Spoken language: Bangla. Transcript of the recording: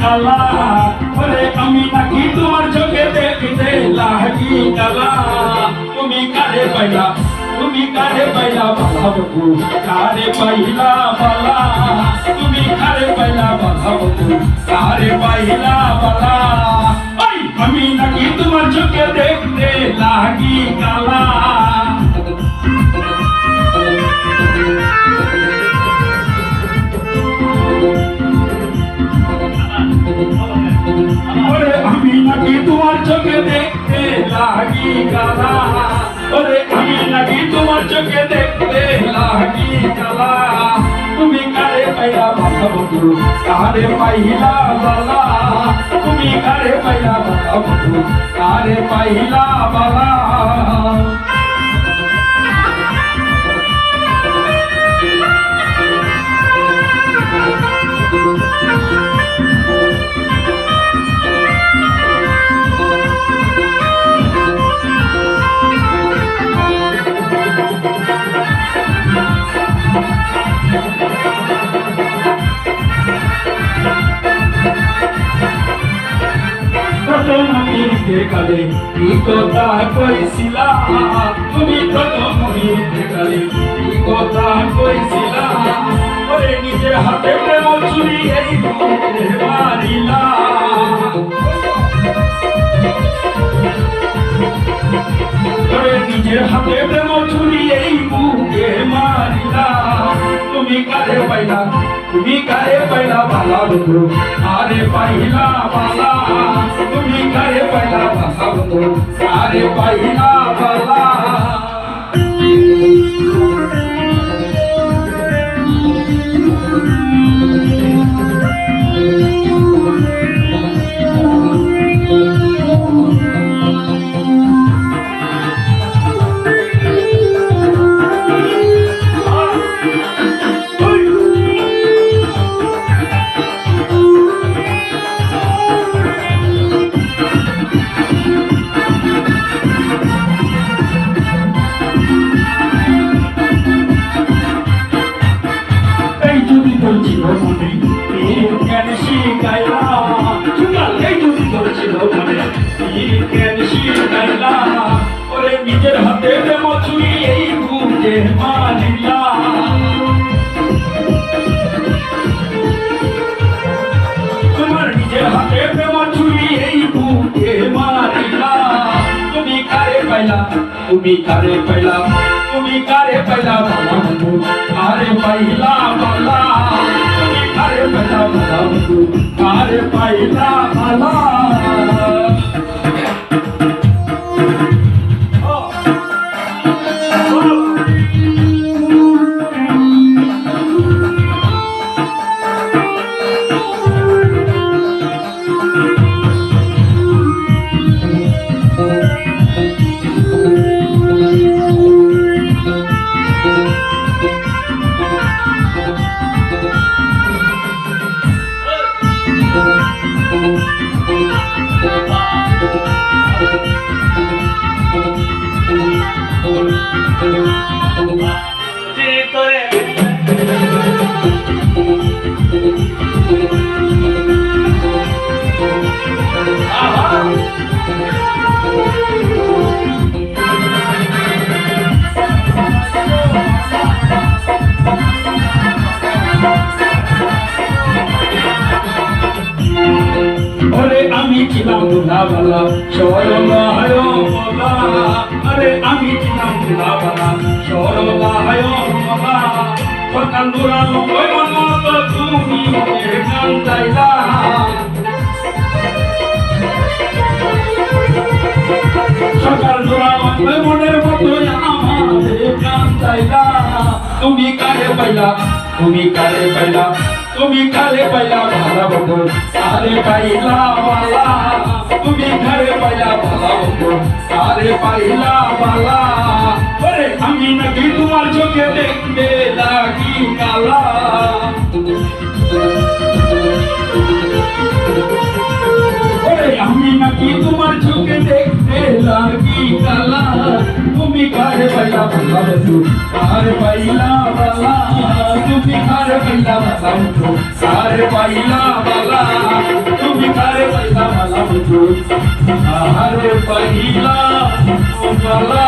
কালা ওরে আমি নাকি তোমার চোখে দেখতে লাগি কালা তুমি কারে পাইলা বালা বন্ধু কারে পাইলা বালা তুমি কারে পাইলা বালা বন্ধু কারে পাইলা বালা ওই আমি নাকি তোমার চোখে দেখতে লাগি কালা ওরে আমি নাকি তোমার চোখে দেখতে লাগি কালা ওরে আমি নাকি তোমার চোখে দেখতে লাগি কালা তুমি কারে পাইলা বালা বন্ধু কারে পাইলা বালা তুমি কারে পাইলা বালা বন্ধু কারে পাইলা বালা কালে কি কথা কইছিলা তুমি প্রথম হইতে কালে কি কথা কইছিলা ওরে নিজের হাতে প্রেম চুরি এই বুকে মারিলা ওরে নিজের হাতে প্রেম চুরি এই বুকে মারিলা তুমি কারে পাইলা বালা বন্ধু আরে পাইলা বালা তুমি কারে পাইলা বালা বন্ধু আরে পাইলা বালা নিজের হাতে মচুরি এই বুকে মারিলা তোমার নিজের হাতে মচুরি এই বুকে মারিলা তুমি কারে পাইলা বালা বন্ধু কারে পাইলা বালা তুমি কারে পাইলা বালা বন্ধু কারে পাইলা বালা আমি ছিলাম দুলাবালা সরলায় মোলা আরে আমি ছিলাম দুলাবালা সরলায় মোলা সকাল দুরালো ওই মত তুমি গান গাইলা সকাল দুরালো ওই মনের মতো আমাদের গান গাইলা তুমি কারে পাইলা বালা বন্ধু কারে পাইলা বালা তুমি কারে পাইলা বালা বন্ধু কারে পাইলা বালা ওরে আমি নাকি তোমার চোখে দেখতে লাগি কালা ওরে আমি নাকি তোমার চোখে দেখতে লাগি কালা তুমি কারে পাইলা বালা বন্ধু কারে পাইলা বালা তুমি কারে পাইলা বালা বন্ধু কারে পাইলা বালা आहारे पहिला मला